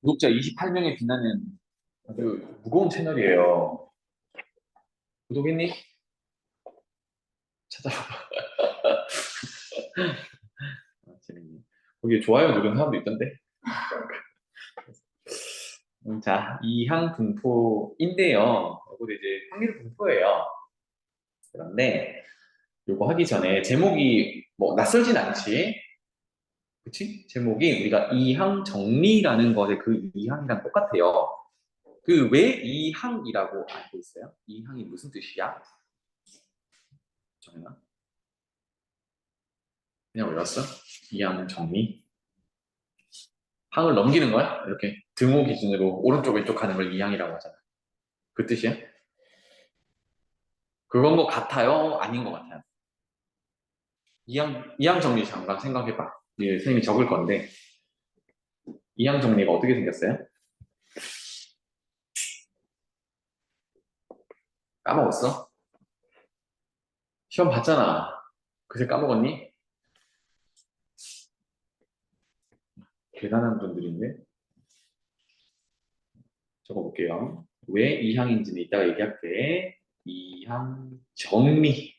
구독자 28명에 빛나는 아주 무거운 채널이에요. 구독했니? 찾아봐. 재밌네. 거기에 좋아요 누른 사람도 있던데. 자, 이항분포인데요. 이것도 이제 확률 분포예요. 그런데 이거 하기 전에 제목이 뭐 낯설진 않지? 그치? 제목이 우리가 이항정리라는 것의 그 이항이랑 똑같아요. 그 왜 이항이라고 알고 있어요? 이항이 무슨 뜻이야? 정말? 그냥 외웠어? 이항정리? 항을 넘기는 거야? 이렇게 등호 기준으로 오른쪽 왼쪽 가는 걸 이항이라고 하잖아. 그 뜻이야? 그건 뭐 같아요? 아닌 것 같아요. 이항 정리 잠깐 생각해봐. 예, 선생님이 적을 건데 이항 정리가 어떻게 생겼어요? 까먹었어? 시험 봤잖아. 그새 까먹었니? 대단한 분들인데 적어볼게요. 왜 이항인지는 이따가 얘기할게. 이항 정리.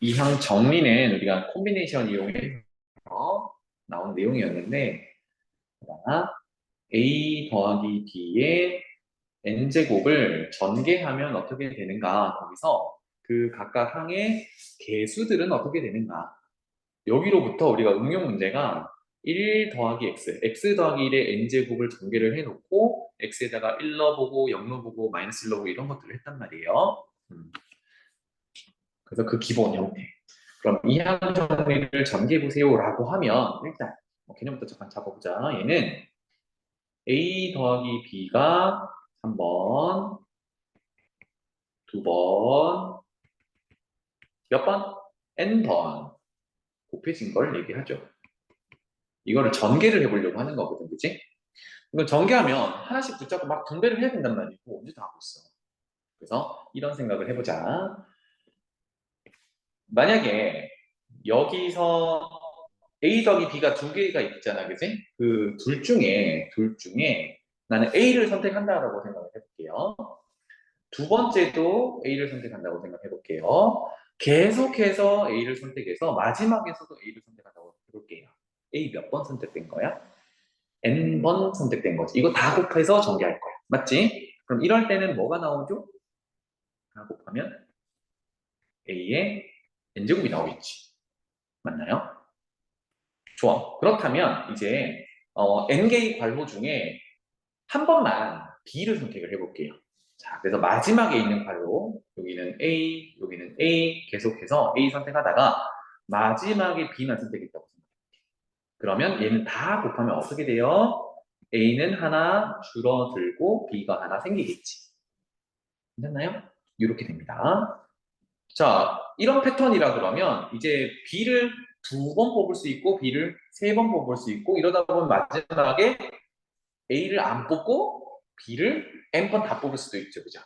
이항 정리는 우리가 콤비네이션 이용해서 나온 내용이었는데 자, A 더하기 B의 n제곱을 전개하면 어떻게 되는가? 거기서 그 각각 항의 개수들은 어떻게 되는가? 여기로부터 우리가 응용 문제가 1 더하기 x 더하기 1의 n제곱을 전개를 해놓고 x에다가 1 넣어보고 0 넣어보고 마이너스 1 넣어보고 이런 것들을 했단 말이에요. 그래서 그 기본 형태. 그럼 이항 정리를 전개해보세요라고 하면 일단 개념부터 잠깐 잡아보자. 얘는 a 더하기 b가 3번, 2번, 몇 번? n번 곱해진 걸 얘기하죠. 이거를 전개를 해보려고 하는 거거든, 그치? 이걸 전개하면 하나씩 붙잡고 막 분배를 해야 된단 말이고 언제 다 하고 있어. 그래서 이런 생각을 해보자. 만약에 여기서 A 더하기 B가 두 개가 있잖아, 그치? 그 둘 중에 나는 A를 선택한다라고 생각을 해볼게요. 두 번째도 A를 선택한다고 생각해 볼게요. 계속해서 A를 선택해서 마지막에서도 A를 선택한다고 해볼게요. A 몇 번 선택된 거야? N번 선택된 거지. 이거 다 곱해서 전개할 거야. 맞지? 그럼 이럴 때는 뭐가 나오죠? 다 곱하면 A의 N제곱이 나오겠지. 맞나요? 좋아. 그렇다면 이제 N개의 괄호 중에 한 번만 B를 선택을 해볼게요. 자, 그래서 마지막에 있는 괄호, 여기는 A, 여기는 A, 계속해서 A 선택하다가 마지막에 B만 선택했다고 생각해요. 그러면 얘는 다 곱하면 어떻게 돼요? A는 하나 줄어들고 B가 하나 생기겠지. 괜찮나요? 이렇게 됩니다. 자, 이런 패턴이라 그러면 이제 B를 두 번 뽑을 수 있고 B를 세 번 뽑을 수 있고 이러다 보면 마지막에 A를 안 뽑고 B를 N번 다 뽑을 수도 있죠. 그죠?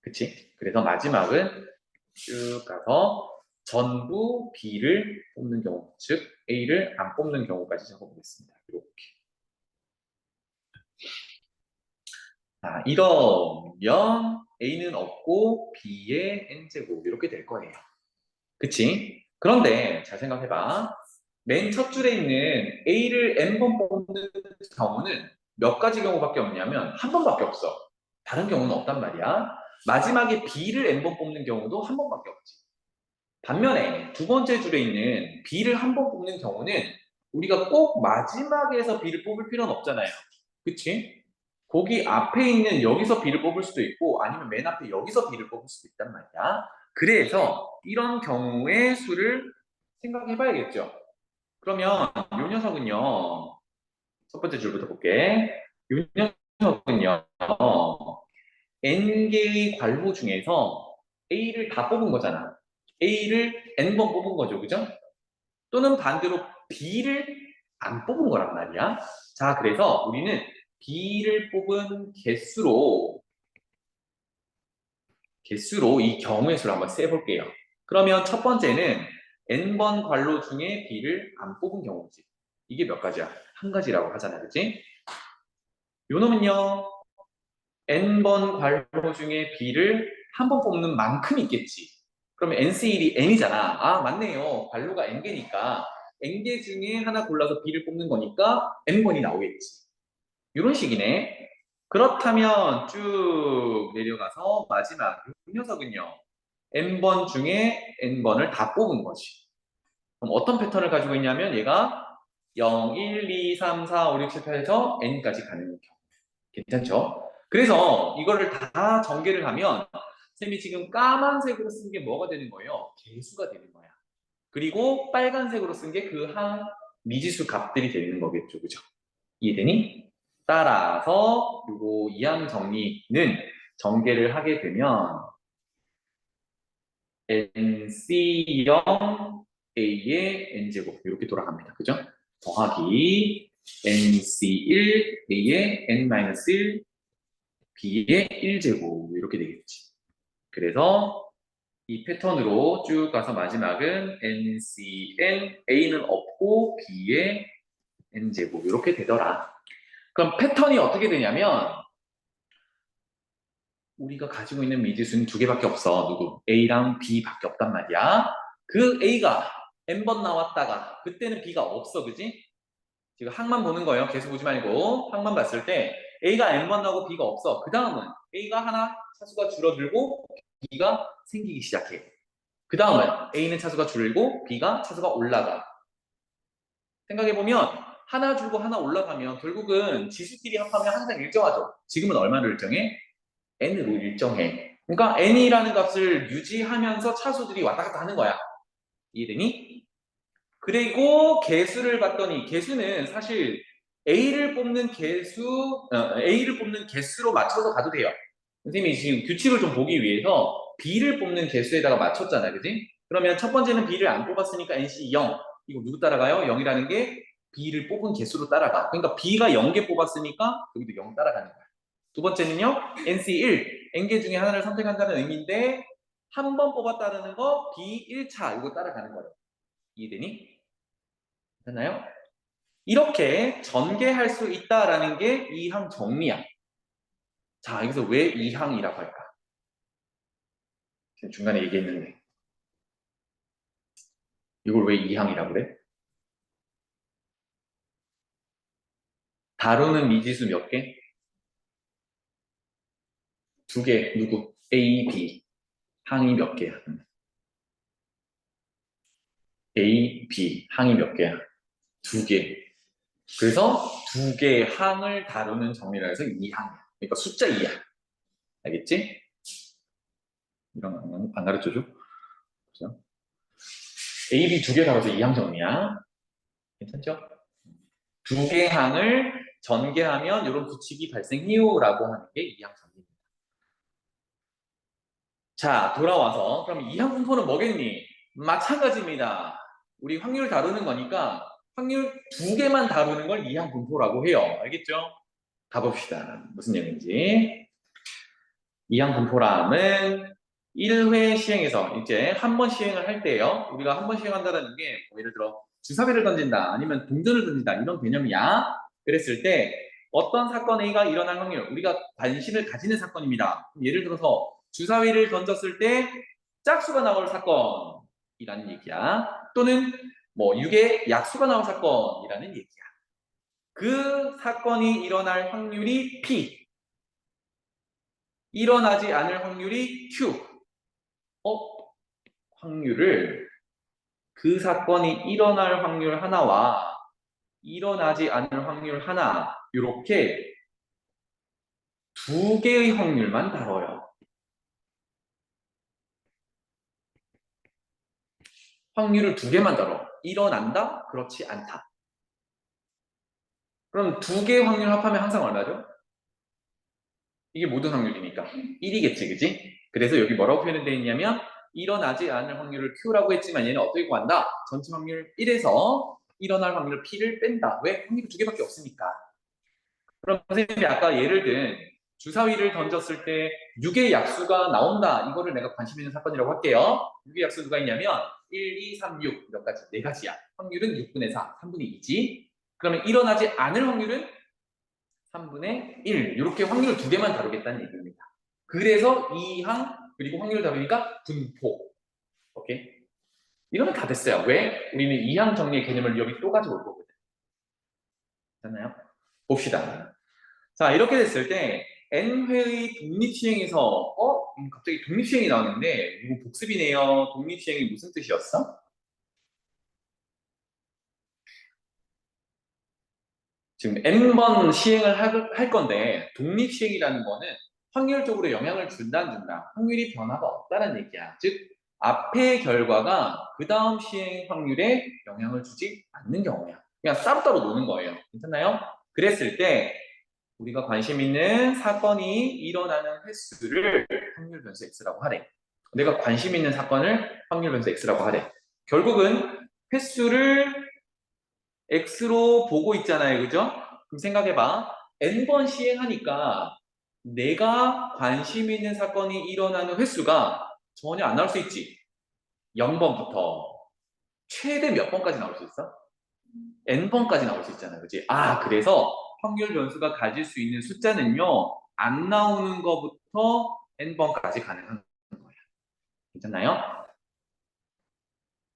그치? 그래서 마지막은 쭉 가서 전부 B를 뽑는 경우, 즉 A를 안 뽑는 경우까지 적어보겠습니다. 이렇게. 자, 이러면 A는 없고 B의 N제곱 이렇게 될 거예요. 그치? 그런데 잘 생각해봐. 맨 첫 줄에 있는 A를 N번 뽑는 경우는 몇 가지 경우밖에 없냐면 한 번밖에 없어. 다른 경우는 없단 말이야. 마지막에 B를 N번 뽑는 경우도 한 번밖에 없지. 반면에 두 번째 줄에 있는 B를 한 번 뽑는 경우는 우리가 꼭 마지막에서 B를 뽑을 필요는 없잖아요. 그치? 거기 앞에 있는 여기서 B를 뽑을 수도 있고 아니면 맨 앞에 여기서 B를 뽑을 수도 있단 말이야. 그래서 이런 경우의 수를 생각해 봐야겠죠. 그러면 이 녀석은요. 첫 번째 줄부터 볼게. 이 녀석은요. n개의 괄호 중에서 a를 다 뽑은 거잖아. a를 n번 뽑은 거죠. 그죠? 또는 반대로 b를 안 뽑은 거란 말이야. 자, 그래서 우리는 b를 뽑은 개수로 이 경우의 수를 한번 세볼게요. 그러면 첫 번째는 n번 괄호 중에 b를 안 뽑은 경우지. 이게 몇 가지야? 한 가지라고 하잖아, 그치? 요 놈은요, n번 괄호 중에 b를 한 번 뽑는 만큼 있겠지. 그러면 nc1이 n이잖아. 아, 맞네요. 괄호가 n개니까 n개 중에 하나 골라서 b를 뽑는 거니까 n번이 나오겠지. 이런 식이네. 그렇다면 쭉 내려가서 마지막 이 녀석은요. n번 중에 n번을 다 뽑은 거지. 그럼 어떤 패턴을 가지고 있냐면 얘가 0, 1, 2, 3, 4, 5, 6, 7, 8에서 n까지 가는 경우. 괜찮죠? 그래서 이거를 다 전개를 하면 쌤이 지금 까만색으로 쓴 게 뭐가 되는 거예요? 개수가 되는 거야. 그리고 빨간색으로 쓴 게 그 한 미지수 값들이 되는 거겠죠. 그죠? 이해되니? 따라서 요거 이항 정리는 전개를 하게 되면 NC0 A의 N제곱 이렇게 돌아갑니다. 그죠? 더하기 NC1 A의 N-1 B의 1제곱 이렇게 되겠지. 그래서 이 패턴으로 쭉 가서 마지막은 NCN A는 없고 B의 N제곱 이렇게 되더라. 그럼 패턴이 어떻게 되냐면 우리가 가지고 있는 미지수는 두 개밖에 없어. 누구? A랑 B밖에 없단 말이야. 그 A가 N번 나왔다가 그때는 B가 없어. 그지? 지금 항만 보는 거예요. 계속 보지 말고 항만 봤을 때 A가 N번 나오고 B가 없어. 그 다음은 A가 하나 차수가 줄어들고 B가 생기기 시작해. 그 다음은 A는 차수가 줄고 B가 차수가 올라가. 생각해보면 하나 줄고 하나 올라가면 결국은 지수끼리 합하면 항상 일정하죠. 지금은 얼마를 일정해? n으로 일정해. 그러니까 n이라는 값을 유지하면서 차수들이 왔다 갔다 하는 거야. 이해되니? 그리고 개수를 봤더니 개수는 사실 A를 뽑는 A를 뽑는 개수로 맞춰서 가도 돼요. 선생님이 지금 규칙을 좀 보기 위해서 B를 뽑는 개수에다가 맞췄잖아요. 그지? 그러면 첫 번째는 B를 안 뽑았으니까 NC 0. 이거 누구 따라가요? 0이라는 게 B를 뽑은 개수로 따라가. 그러니까 B가 0개 뽑았으니까 여기도 0 따라가는 거야. 두 번째는요, NC1, N개 중에 하나를 선택한다는 의미인데 한 번 뽑았다는 거 B1차 이거 따라가는 거예요. 이해되니? 됐나요? 이렇게 전개할 수 있다라는 게 이항 정리야. 자, 여기서 왜 이항이라고 할까? 지금 중간에 얘기했는데 이걸 왜 이항이라고 그래? 다루는 미지수 몇 개? 두 개. 누구? A, B. 항이 몇 개야? A, B. 항이 몇 개야? 두 개. 그래서 두 개의 항을 다루는 정리라 해서 이항이야. 그러니까 숫자 2야. 알겠지? 이런 거 안 가르쳐줘? 그죠? A, B 두 개 다뤄서 이항 정리야. 괜찮죠? 두 개의 항을 전개하면 이런 규칙이 발생해요라고 하는 게 이항 정리입니다. 자, 돌아와서 그럼 이항 분포는 뭐겠니? 마찬가지입니다. 우리 확률 다루는 거니까 확률 두 개만 다루는 걸 이항 분포라고 해요. 알겠죠? 가봅시다. 무슨 얘기인지. 이항 분포람은 1회 시행에서 이제 한 번 시행을 할 때요. 우리가 한 번 시행한다는 게 예를 들어 주사위를 던진다 아니면 동전을 던진다 이런 개념이야. 그랬을 때 어떤 사건 A가 일어날 확률 우리가 관심을 가지는 사건입니다. 예를 들어서 주사위를 던졌을 때 짝수가 나올 사건이라는 얘기야. 또는 뭐 6의 약수가 나올 사건이라는 얘기야. 그 사건이 일어날 확률이 P, 일어나지 않을 확률이 Q. 확률을 그 사건이 일어날 확률 하나와 일어나지 않을 확률 하나 이렇게 두 개의 확률만 다뤄요. 확률을 두 개만 다뤄. 일어난다? 그렇지 않다. 그럼 두 개의 확률 합하면 항상 얼마죠? 이게 모든 확률이니까 1이겠지, 그지? 그래서 여기 뭐라고 표현되어 있냐면 일어나지 않을 확률을 Q라고 했지만 얘는 어떻게 구한다? 전체 확률 1에서 일어날 확률 P를 뺀다. 왜? 확률이 두 개밖에 없으니까. 그럼 선생님이 아까 예를 든 주사위를 던졌을 때 6의 약수가 나온다. 이거를 내가 관심 있는 사건이라고 할게요. 6의 약수 누가 있냐면 1, 2, 3, 6 몇 가지? 네 가지야. 확률은 6분의 4, 3분의 2지. 그러면 일어나지 않을 확률은 3분의 1. 이렇게 확률 두 개만 다루겠다는 얘기입니다. 그래서 이항 그리고 확률 다루니까 분포. 오케이? 이러면 다 됐어요. 왜? 우리는 이항 정리의 개념을 여기 또 가져올 거거든. 됐나요? 봅시다. 자, 이렇게 됐을 때 n회의 독립시행에서 갑자기 독립시행이 나왔는데 이거 복습이네요. 독립시행이 무슨 뜻이었어? 지금 n번 시행을 할 건데 독립시행이라는 거는 확률적으로 영향을 준다 안 준다. 확률이 변화가 없다는 얘기야. 즉 앞의 결과가 그 다음 시행 확률에 영향을 주지 않는 경우야. 그냥 따로따로 노는 거예요. 괜찮나요? 그랬을 때 우리가 관심 있는 사건이 일어나는 횟수를 확률 변수 x라고 하래. 내가 관심 있는 사건을 확률 변수 x라고 하래. 결국은 횟수를 x로 보고 있잖아요. 그죠? 그럼 생각해봐. n번 시행하니까 내가 관심 있는 사건이 일어나는 횟수가 전혀 안 나올 수 있지. 0번부터 최대 몇 번까지 나올 수 있어? n번까지 나올 수 있잖아요. 그치? 그래서 확률 변수가 가질 수 있는 숫자는요, 안 나오는 거부터 n번까지 가능한 거야. 괜찮나요?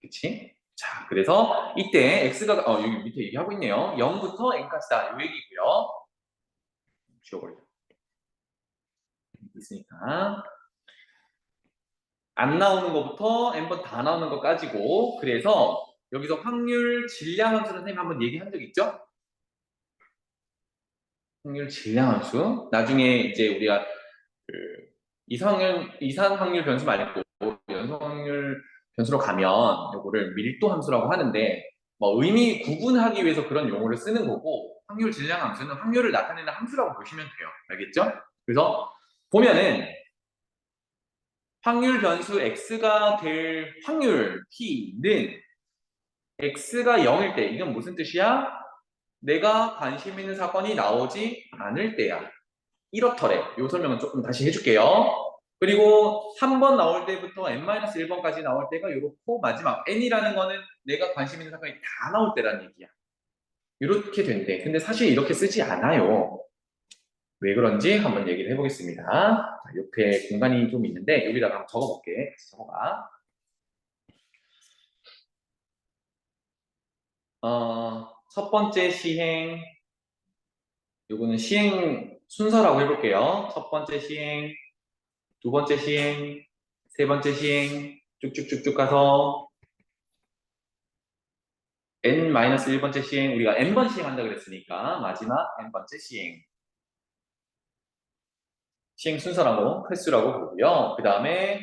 그치? 자, 그래서 이때 x가, 여기 밑에 얘기하고 있네요. 0부터 n까지다. 요 얘기고요. 지워버려. 있으니까. 안 나오는 것부터 n번 다 나오는 것까지고, 그래서 여기서 확률 질량 함수는 선생님 한번 얘기한 적 있죠? 확률 질량 함수. 나중에 이제 우리가 그 이상 확률 변수 말고 연속 확률 변수로 가면 요거를 밀도 함수라고 하는데 뭐 의미 구분하기 위해서 그런 용어를 쓰는 거고 확률 질량 함수는 확률을 나타내는 함수라고 보시면 돼요. 알겠죠? 그래서 보면은 확률 변수 x가 될 확률 p는 x가 0일 때 이건 무슨 뜻이야? 내가 관심 있는 사건이 나오지 않을 때야. 이렇더래. 이 설명은 조금 다시 해줄게요. 그리고 3번 나올 때부터 n-1번까지 나올 때가 이렇고 마지막 n이라는 거는 내가 관심 있는 사건이 다 나올 때라는 얘기야. 이렇게 된대. 근데 사실 이렇게 쓰지 않아요. 왜 그런지 한번 얘기를 해보겠습니다. 자, 옆에 공간이 좀 있는데 여기다가 한번 적어볼게. 적어봐. 첫 번째 시행, 요거는 시행 순서라고 해볼게요. 첫 번째 시행, 두 번째 시행, 세 번째 시행, 쭉쭉쭉쭉 가서 n-1번째 시행, 우리가 n번 시행한다 그랬으니까 마지막 n번째 시행. 시행 순서라고, 횟수라고 보고요. 그 다음에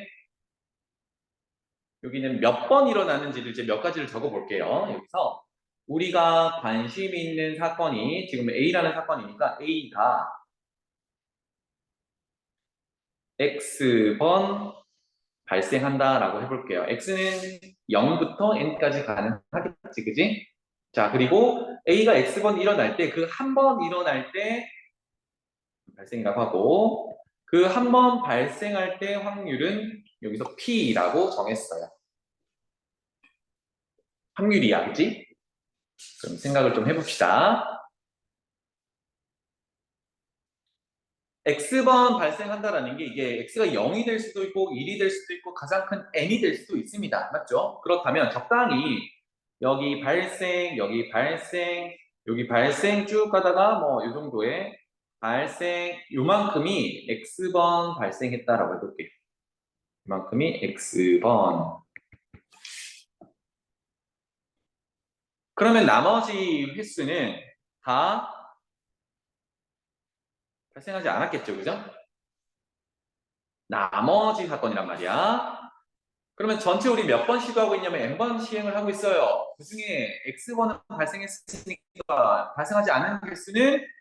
여기는 몇 번 일어나는지를 이제 몇 가지를 적어볼게요. 여기서 우리가 관심 있는 사건이 지금 A라는 사건이니까 A가 X번 발생한다라고 해볼게요. X는 0부터 N까지 가능하겠지, 그지? 자, 그리고 A가 X번 일어날 때 그 한 번 일어날 때 발생이라고 하고 그 한 번 발생할 때 확률은 여기서 P라고 정했어요. 확률이야, 그지? 그럼 생각을 좀 해봅시다. X번 발생한다라는 게 이게 X가 0이 될 수도 있고 1이 될 수도 있고 가장 큰 N이 될 수도 있습니다. 맞죠? 그렇다면 적당히 여기 발생, 여기 발생, 여기 발생 쭉 가다가 뭐 이 정도의 발생, 요만큼이 X번 발생했다라고 해볼게요. 요만큼이 X번. 그러면 나머지 횟수는 다 발생하지 않았겠죠, 그죠? 나머지 사건이란 말이야. 그러면 전체 우리 몇 번 시도하고 있냐면 n번 시행을 하고 있어요. 그 중에 x번은 발생했으니까 발생하지 않은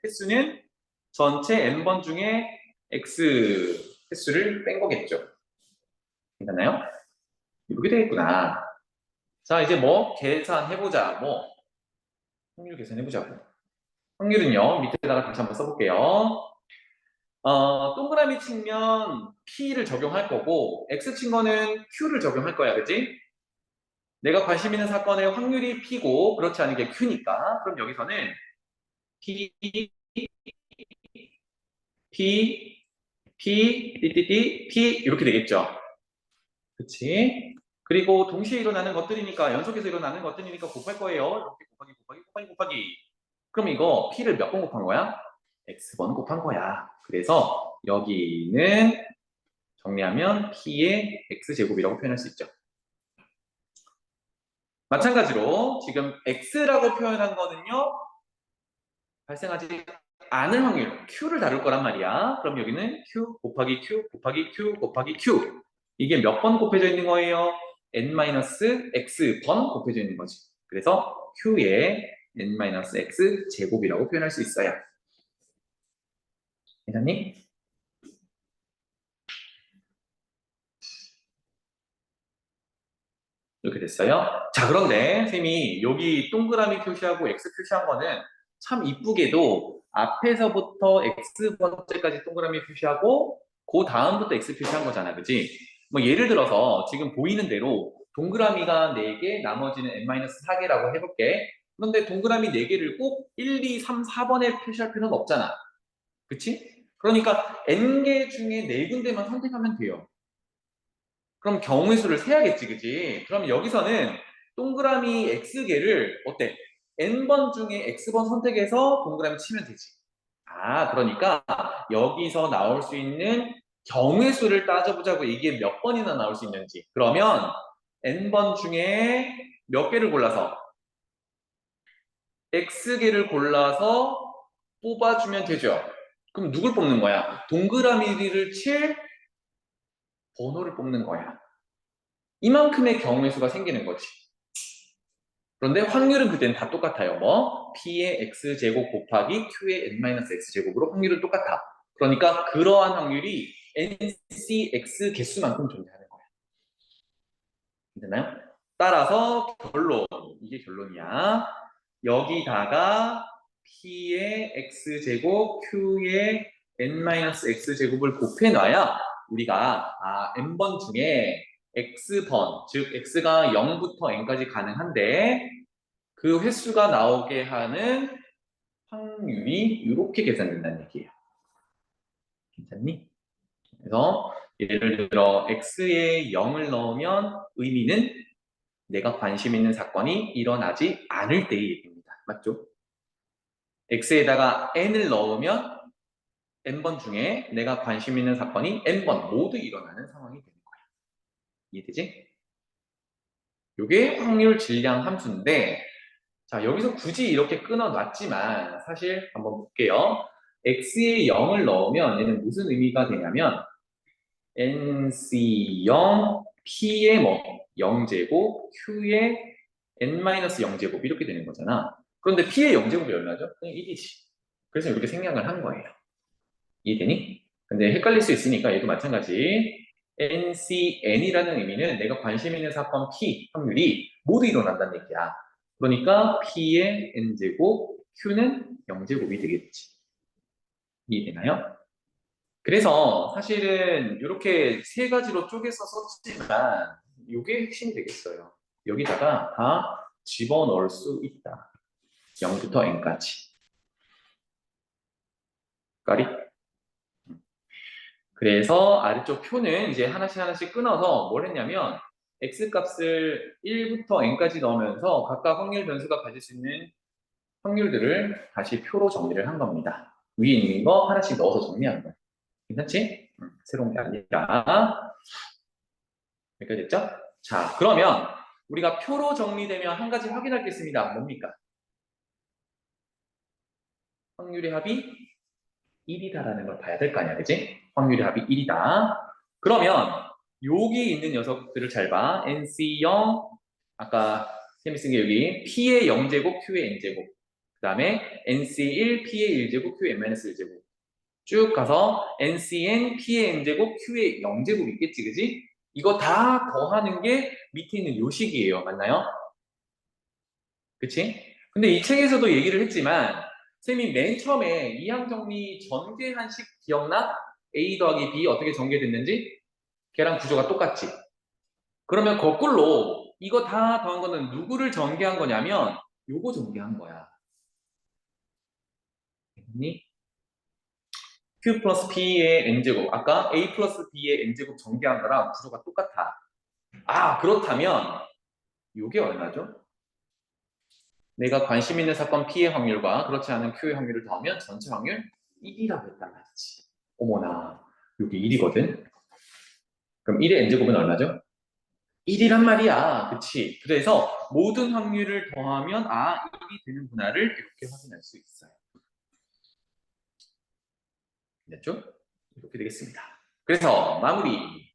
횟수는 전체 n번 중에 x 횟수를 뺀 거겠죠. 괜찮나요? 이렇게 되겠구나. 자, 이제 뭐 계산해보자. 뭐 확률 계산해보자고. 확률은요, 밑에다가 다시 한번 써볼게요. 동그라미 치면 P를 적용할 거고, X 친 거는 Q를 적용할 거야, 그지? 내가 관심 있는 사건의 확률이 P고 그렇지 않은 게 Q니까 그럼 여기서는 P, P, P, 띠띠띠, P 이렇게 되겠죠. 그치? 그리고 동시에 일어나는 것들이니까 연속해서 일어나는 것들이니까 곱할 거예요. 이렇게 곱하기 곱하기 곱하기 곱하기. 그럼 이거 P를 몇 번 곱한 거야? X번 곱한 거야. 그래서 여기는 정리하면 P의 X제곱이라고 표현할 수 있죠. 마찬가지로 지금 X라고 표현한 거는요. 발생하지 않을 확률, Q를 다룰 거란 말이야. 그럼 여기는 Q 곱하기 Q 곱하기 Q 곱하기 Q. 이게 몇 번 곱해져 있는 거예요? n-x번 곱해져 있는 거지. 그래서 Q의 n-x 제곱이라고 표현할 수 있어요. 회장님? 이렇게 됐어요. 자, 그런데 쌤이 여기 동그라미 표시하고 X 표시한 거는 참 이쁘게도 앞에서부터 X번째까지 동그라미 표시하고 그 다음부터 X 표시한 거잖아. 그지? 뭐 예를 들어서 지금 보이는 대로 동그라미가 4개, 나머지는 n-4개라고 해볼게. 그런데 동그라미 4개를 꼭 1, 2, 3, 4번에 표시할 필요는 없잖아. 그치? 그러니까 n개 중에 4군데만 선택하면 돼요. 그럼 경우의 수를 세야겠지, 그지? 그럼 여기서는 동그라미 x개를 어때? n번 중에 x번 선택해서 동그라미 치면 되지. 아, 그러니까 여기서 나올 수 있는 경우의 수를 따져보자고 이게 몇 번이나 나올 수 있는지. 그러면 n번 중에 몇 개를 골라서 x개를 골라서 뽑아주면 되죠. 그럼 누굴 뽑는 거야? 동그라미를 칠 번호를 뽑는 거야. 이만큼의 경우의 수가 생기는 거지. 그런데 확률은 그때는 다 똑같아요. 뭐 P의 X제곱 곱하기 Q의 N-X제곱으로 확률은 똑같아. 그러니까 그러한 확률이 NCX 개수만큼 존재하는 거야. 되나요? 따라서 결론, 이게 결론이야. 여기다가 P의 X제곱, Q의 N-X제곱을 곱해놔야 우리가 N번 중에 X번, 즉 X가 0부터 N까지 가능한데 그 횟수가 나오게 하는 확률이 이렇게 계산된다는 얘기예요. 괜찮니? 그래서 예를 들어 X에 0을 넣으면 의미는 내가 관심 있는 사건이 일어나지 않을 때의 얘기입니다. 맞죠? X에다가 N을 넣으면 N번 중에 내가 관심 있는 사건이 N번 모두 일어나는 상황이 되는 거야. 이해되지? 이게 확률 질량 함수인데 자, 여기서 굳이 이렇게 끊어놨지만 사실 한번 볼게요. x에 0을 넣으면 얘는 무슨 의미가 되냐면 nc0 p의 뭐 0제곱 q의 n-0제곱 이렇게 되는 거잖아. 그런데 p의 0제곱이 얼마죠? 그냥 1이지. 그래서 이렇게 생략을 한 거예요. 이해되니? 근데 헷갈릴 수 있으니까 얘도 마찬가지. ncn이라는 의미는 내가 관심 있는 사건 p 확률이 모두 일어난다는 얘기야. 그러니까 P의 N제곱, Q는 0제곱이 되겠지. 이해되나요? 그래서 사실은 이렇게 세 가지로 쪼개서 썼지만 이게 핵심이 되겠어요. 여기다가 다 집어넣을 수 있다. 0부터 N까지. 까리? 그래서 아래쪽 표는 이제 하나씩 하나씩 끊어서 뭘 했냐면 X값을 1부터 N까지 넣으면서 각각 확률 변수가 가질 수 있는 확률들을 다시 표로 정리를 한 겁니다. 위에 있는 거 하나씩 넣어서 정리한 거예요. 괜찮지? 새로운 게 아니라. 여기까지 됐죠? 자, 그러면 우리가 표로 정리되면 한 가지 확인할 게 있습니다. 뭡니까? 확률의 합이 1이다라는 걸 봐야 될 거 아니야, 그치? 확률의 합이 1이다. 그러면 여기 있는 녀석들을 잘 봐. NC0, 아까 쌤이 쓴 게 여기 P의 0제곱, Q의 N제곱. 그 다음에 NC1, P의 1제곱, Q의 N-1제곱. 쭉 가서 NCN, P의 N제곱, Q의 0제곱 있겠지, 그지? 이거 다 더하는 게 밑에 있는 요식이에요. 맞나요? 그치? 근데 이 책에서도 얘기를 했지만 쌤이 맨 처음에 이항 정리 전개한식 기억나? A 더하기 B 어떻게 전개됐는지? 걔랑 구조가 똑같지? 그러면 거꾸로 이거 다 더한 거는 누구를 전개한 거냐면 요거 전개한 거야. 됐니? Q 플러스 P의 N제곱. 아까 A 플러스 B의 N제곱 전개한 거랑 구조가 똑같아. 아, 그렇다면 요게 얼마죠? 내가 관심 있는 사건 P의 확률과 그렇지 않은 Q의 확률을 더하면 전체 확률 1이라고 했단 말이지. 어머나, 여기 1이거든. 그럼 1의 N제곱은 얼마죠? 1이란 말이야. 그치? 그래서 모든 확률을 더하면 1이 되는구나를 이렇게 확인할 수 있어요. 됐죠? 이렇게 되겠습니다. 그래서 마무리.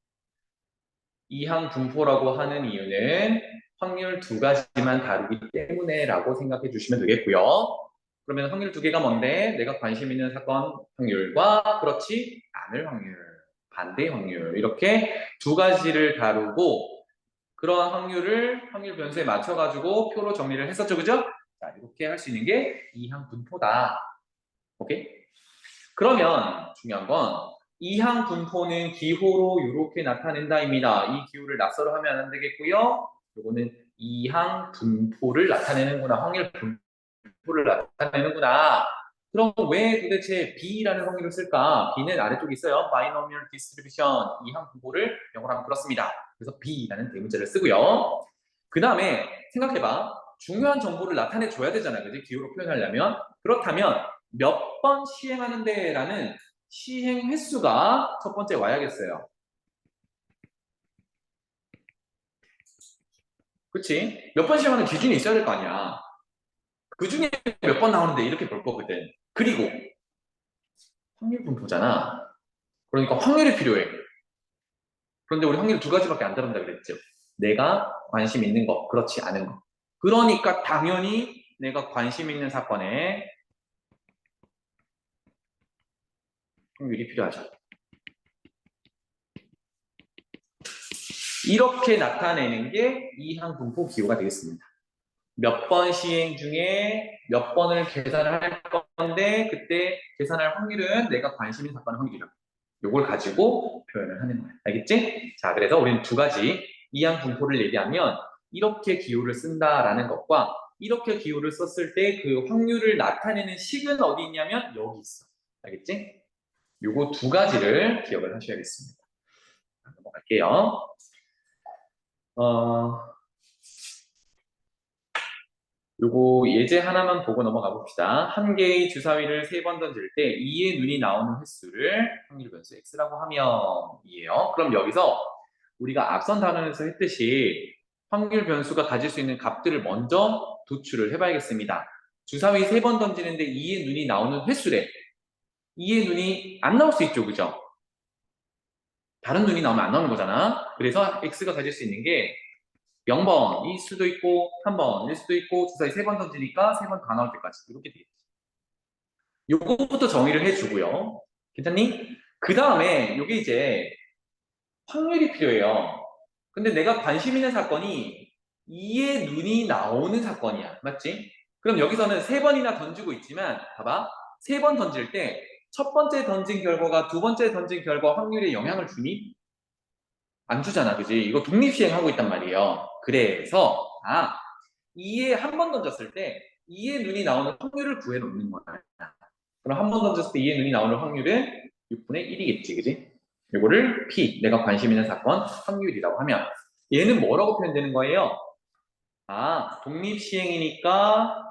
이항 분포라고 하는 이유는 확률 두 가지만 다루기 때문에 라고 생각해 주시면 되겠고요. 그러면 확률 두 개가 뭔데? 내가 관심 있는 사건 확률과 그렇지 않을 확률, 반대 확률 이렇게 두 가지를 다루고 그러한 확률을 확률 변수에 맞춰가지고 표로 정리를 했었죠. 그죠? 자, 이렇게 할 수 있는 게 이항 분포다. 오케이? 그러면 중요한 건 이항 분포는 기호로 이렇게 나타낸다입니다. 이 기호를 낯설어 하면 안 되겠고요. 요거는 이항 분포를 나타내는구나. 확률 분포를 나타내는구나. 그럼 왜 도대체 B라는 확률을 쓸까? B는 아래쪽에 있어요. Binomial Distribution. 이항 분포를 영어로 하면 그렇습니다. 그래서 B라는 대문자를 쓰고요. 그 다음에 생각해봐. 중요한 정보를 나타내 줘야 되잖아. 그지? 기호로 표현하려면. 그렇다면 몇 번 시행하는데 라는 시행 횟수가 첫 번째 와야겠어요. 그치? 몇 번 시행하는 기준이 있어야 될 거 아니야. 그 중에 몇 번 나오는데 이렇게 볼 거거든. 그리고 확률 분포잖아. 그러니까 확률이 필요해. 그런데 우리 확률 두 가지밖에 안 다룬다 그랬죠. 내가 관심 있는 거, 그렇지 않은 거. 그러니까 당연히 내가 관심 있는 사건에 확률이 필요하죠. 이렇게 나타내는 게 이항 분포 기호가 되겠습니다. 몇 번 시행 중에 몇 번을 계산을 할 건데 그때 계산할 확률은 내가 관심 있는 사건 확률이라고. 요걸 가지고 표현을 하는 거야. 알겠지? 자, 그래서 우리는 두 가지 이항 분포를 얘기하면 이렇게 기호를 쓴다라는 것과 이렇게 기호를 썼을 때 그 확률을 나타내는 식은 어디 있냐면 여기 있어. 알겠지? 요거 두 가지를 기억을 하셔야겠습니다. 넘어갈게요. 요거 예제 하나만 보고 넘어가 봅시다. 한 개의 주사위를 세 번 던질 때 2의 눈이 나오는 횟수를 확률 변수 x라고 하면 이에요. 그럼 여기서 우리가 앞선 단원에서 했듯이 확률 변수가 가질 수 있는 값들을 먼저 도출을 해봐야겠습니다. 주사위 세 번 던지는데 2의 눈이 나오는 횟수래. 2의 눈이 안 나올 수 있죠, 그죠? 다른 눈이 나오면 안 나오는 거잖아. 그래서 x가 가질 수 있는 게 0번일 수도 있고 3번일 수도 있고 주사위 3번 던지니까 3번 다 나올 때까지 이렇게 되겠지. 요거부터 정의를 해주고요. 괜찮니? 그 다음에 요게 이제 확률이 필요해요. 근데 내가 관심 있는 사건이 2의 눈이 나오는 사건이야. 맞지? 그럼 여기서는 3번이나 던지고 있지만 봐봐. 3번 던질 때 첫 번째 던진 결과가 두 번째 던진 결과 확률에 영향을 주니? 안 주잖아. 그지? 이거 독립시행하고 있단 말이에요. 그래서 2에 한 번 던졌을 때 2의 눈이 나오는 확률을 구해놓는 거야. 그럼 한 번 던졌을 때 2의 눈이 나오는 확률은 6분의 1이겠지. 그지? 이거를 P, 내가 관심 있는 사건 확률이라고 하면 얘는 뭐라고 표현되는 거예요? 독립시행이니까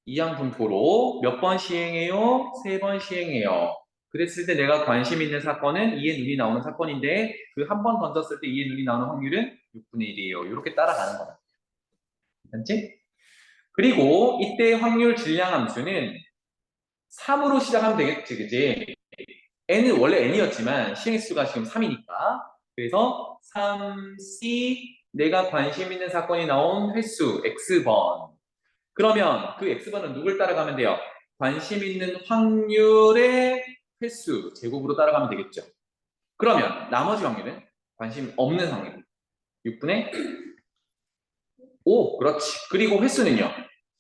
이항분포로 몇 번 시행해요? 3번 시행해요. 그랬을 때 내가 관심 있는 사건은 2의 눈이 나오는 사건인데 그 한 번 던졌을 때 2의 눈이 나오는 확률은 6분의 1이에요. 이렇게 따라가는 거다. 괜찮지? 그리고 이때 확률 질량 함수는 3으로 시작하면 되겠지, 그지? n은 원래 n이었지만 시행수가 지금 3이니까 그래서 3c 내가 관심 있는 사건이 나온 횟수 x번 그러면 그 x번은 누굴 따라가면 돼요? 관심 있는 확률의 횟수 제곱으로 따라가면 되겠죠. 그러면 나머지 확률은 관심 없는 확률 6분의 5 그렇지. 그리고 횟수는요.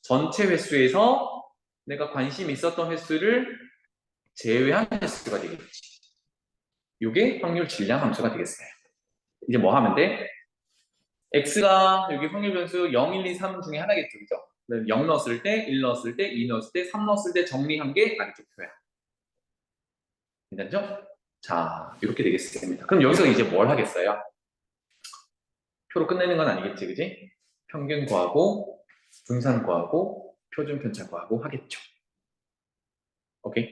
전체 횟수에서 내가 관심 있었던 횟수를 제외한 횟수가 되겠지. 이게 확률 질량 함수가 되겠어요. 이제 뭐 하면 돼? x가 여기 확률 변수 0, 1, 2, 3 중에 하나겠죠, 그죠? 0 넣었을 때, 1 넣었을 때, 2 넣었을 때, 3 넣었을 때 정리한 게 아래쪽 표야. 괜찮죠? 자, 이렇게 되겠습니다. 그럼 여기서 이제 뭘 하겠어요? 표로 끝내는 건 아니겠지, 그지? 평균 구하고, 분산 구하고, 표준 편차 구하고 하겠죠. 오케이?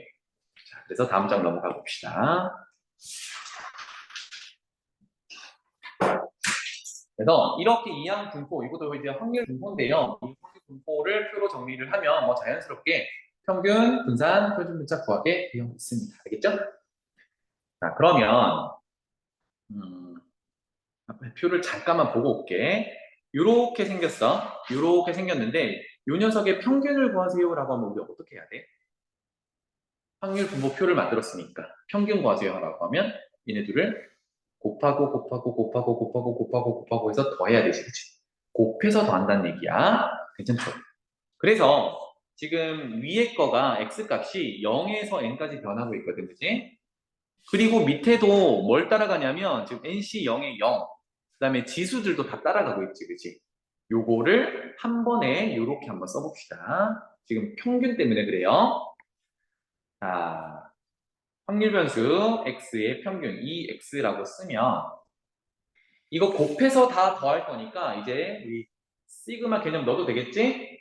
자, 그래서 다음 장 넘어가 봅시다. 그래서 이렇게 이항 분포, 이것도 이제 확률 분포인데요. 이 확률 분포를 표로 정리를 하면 뭐 자연스럽게 평균, 분산, 표준 편차 구하게 되어 있습니다. 알겠죠? 자, 그러면 표를 잠깐만 보고 올게. 요렇게 생겼어. 요렇게 생겼는데 요 녀석의 평균을 구하세요라고 하면 우리 어떻게 해야 돼? 확률 분포표를 만들었으니까 평균 구하세요라고 하면 얘네들을 곱하고 해서 더해야 되지, 그치? 곱해서 더한다는 얘기야. 괜찮죠? 그래서 지금 위에 거가 x값이 0에서 n까지 변하고 있거든, 그치? 그리고 밑에도 뭘 따라가냐면 지금 nc 0에 0, 그 다음에 지수들도 다 따라가고 있지, 그치? 요거를 한 번에 요렇게 한번 써봅시다. 지금 평균 때문에 그래요. 자, 확률 변수 x의 평균 2x라고 쓰면 이거 곱해서 다 더할 거니까 이제 우리 시그마 개념 넣어도 되겠지?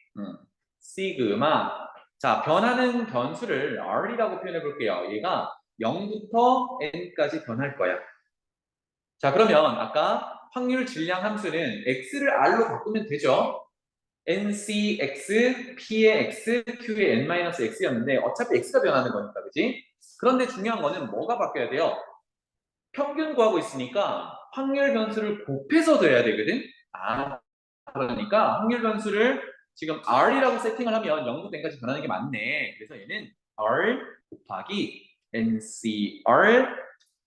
시그마. 자, 변하는 변수를 R이라고 표현해 볼게요. 얘가 0부터 N까지 변할 거야. 자, 그러면 아까 확률 질량 함수는 X를 R로 바꾸면 되죠? NCX, P의 X, Q의 N-X였는데 어차피 X가 변하는 거니까, 그지? 그런데 중요한 거는 뭐가 바뀌어야 돼요? 평균 구하고 있으니까 확률 변수를 곱해서 더해야 되거든? 아, 그러니까 확률 변수를 지금 R이라고 세팅을 하면 0부터 N까지 변하는 게 맞네. 그래서 얘는 R 곱하기 NCR,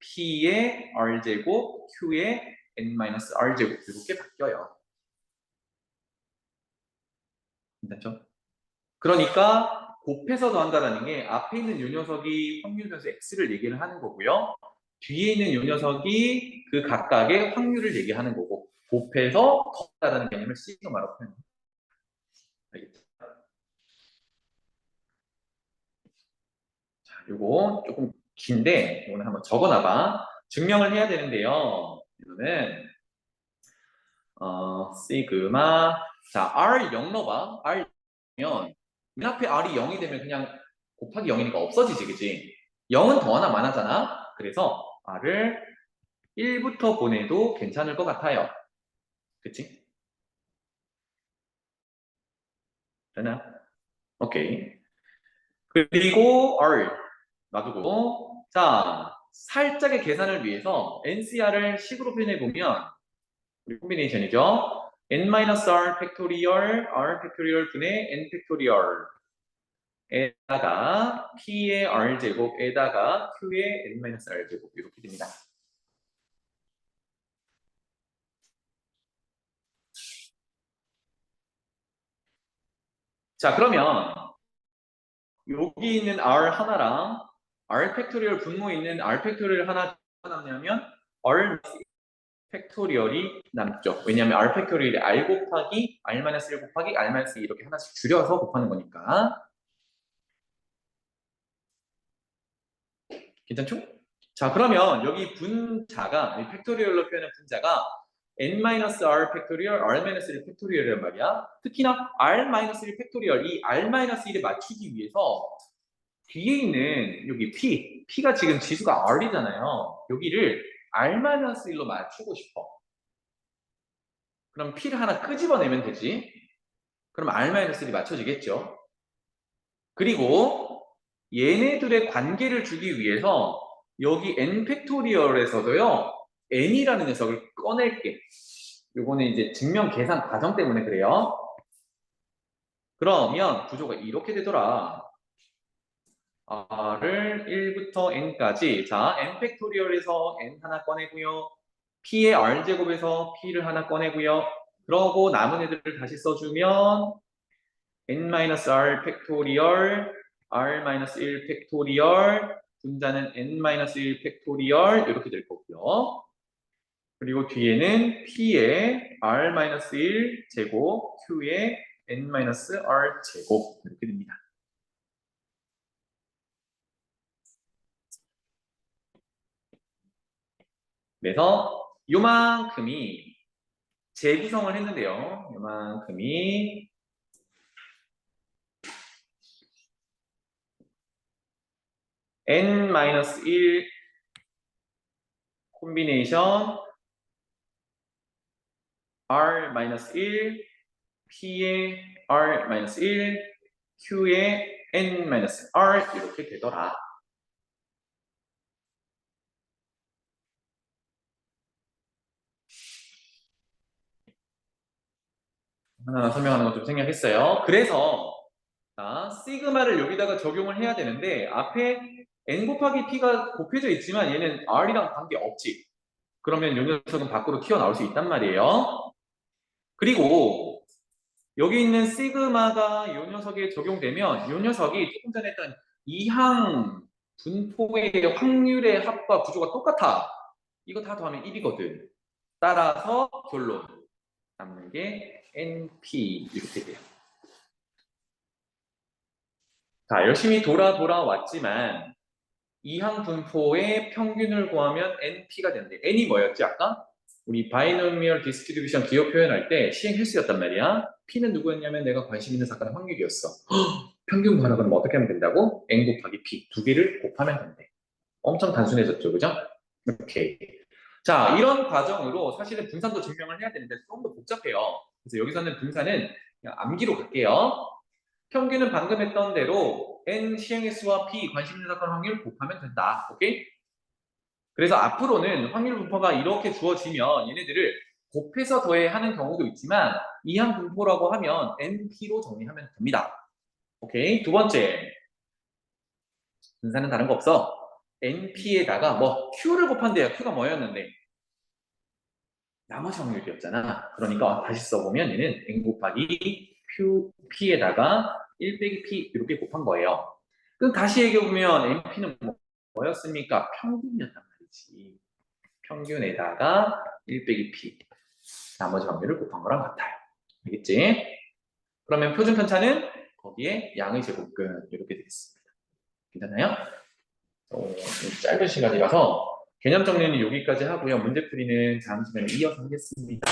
P의 R제곱, Q의 N-R제곱 이렇게 바뀌어요. 괜찮죠? 그러니까 곱해서 더한다는 게 앞에 있는 요 녀석이 확률 변수 X를 얘기를 하는 거고요. 뒤에 있는 요 녀석이 그 각각의 확률을 얘기하는 거고 곱해서 더한다는 개념을 시그마로 표현합니다. 알겠죠? 자, 요거 조금 긴데 이거는 한번 적어놔봐. 증명을 해야 되는데요. 이거는 시그마 자 R 0 넣어봐. R 0이면 맨 앞에 R이 0이 되면 그냥 곱하기 0이니까 없어지지, 그치? 0은 더하나 마나잖아. 그래서 R을 1부터 보내도 괜찮을 것 같아요. 그치? 되나? 오케이. 그리고 R 놔두고 자 살짝의 계산을 위해서 NCR을 식으로 표현해보면 우리 콤비네이션이죠. n-r 팩토리얼 r 팩토리얼 분의 n 팩토리얼 에다가 p의 r제곱에다가 q의 n-r제곱 이렇게 됩니다. 자, 그러면 여기 있는 r 하나랑 r 팩토리얼 분모에 있는 r 팩토리얼 하나 남냐면 r 팩토리얼이 남죠. 왜냐하면 r 팩토리얼이 r 곱하기 r-1 곱하기 r-2 이렇게 하나씩 줄여서 곱하는 거니까. 괜찮죠? 자, 그러면 여기 분자가, 이 팩토리얼로 표현한 분자가 n-r 팩토리얼, r-1 팩토리얼이란 말이야. 특히나 r-1 팩토리얼, 이 r-1을 맞추기 위해서 뒤에 있는 여기 p가 지금 지수가 r이잖아요. 여기를 r-1로 맞추고 싶어. 그럼 p를 하나 끄집어내면 되지. 그럼 r-1이 맞춰지겠죠. 그리고 얘네들의 관계를 주기 위해서 여기 n 팩토리얼에서도요 n이라는 녀석을 꺼낼게. 요거는 이제 증명 계산 과정 때문에 그래요. 그러면 구조가 이렇게 되더라. r을 1부터 n까지 자 n 팩토리얼에서 n 하나 꺼내고요. p의 r제곱에서 p를 하나 꺼내고요. 그러고 남은 애들을 다시 써주면 n-r 팩토리얼 r-1 팩토리얼 분자는 n-1 팩토리얼 이렇게 될 거고요. 그리고 뒤에는 P의 R-1 제곱, Q의 N-R 제곱 이렇게 됩니다. 그래서 요만큼이 재구성을 했는데요. 요만큼이 N-1 콤비네이션 R-1, P의 R-1, Q의 N-R 이렇게 되더라. 하나하나 설명하는 것 좀 생략했어요. 그래서 자, 시그마를 여기다가 적용을 해야 되는데 앞에 n 곱하기 p가 곱해져 있지만 얘는 r이랑 관계없지. 그러면 이 녀석은 밖으로 튀어나올 수 있단 말이에요. 그리고 여기 있는 시그마가 이 녀석에 적용되면 이 녀석이 조금 전에 했던 이항 분포의 확률의 합과 구조가 똑같아. 이거 다 더하면 1이거든. 따라서 결론 남는 게 NP 이렇게 돼요. 자, 열심히 돌아왔지만 이항 분포의 평균을 구하면 NP가 되는데 N이 뭐였지 아까? 우리 바이노미얼 디스트리뷰션 기호 표현할 때 시행횟수였단 말이야. P는 누구였냐면 내가 관심 있는 사건의 확률이었어. 평균 구하라 그러면 어떻게 하면 된다고? N 곱하기 P 두 개를 곱하면 된대. 엄청 단순해졌죠, 그죠? 오케이. 자, 이런 과정으로 사실은 분산도 증명을 해야 되는데 좀 더 복잡해요. 그래서 여기서는 분산은 그냥 암기로 갈게요. 평균은 방금 했던 대로 N 시행횟수와 P 관심 있는 사건 확률 곱하면 된다. 오케이? 그래서 앞으로는 확률 분포가 이렇게 주어지면 얘네들을 곱해서 더해 하는 경우도 있지만 이항 분포라고 하면 NP로 정리하면 됩니다. 오케이? 두 번째, 분산은 다른 거 없어. NP에다가 뭐 Q를 곱한대요. Q가 뭐였는데? 나머지 확률이었잖아. 그러니까 다시 써보면 얘는 N 곱하기 P에다가 1 빼기 P 이렇게 곱한 거예요. 그럼 다시 얘기해보면 NP는 뭐였습니까? 평균이었단 말이지. 평균에다가 1 빼기 P 나머지 확률을 곱한 거랑 같아요. 알겠지? 그러면 표준 편차는 거기에 양의 제곱근 이렇게 되겠습니다. 괜찮나요? 짧은 시간이라서 개념 정리는 여기까지 하고요. 문제 풀이는 다음 시간에 이어서 하겠습니다.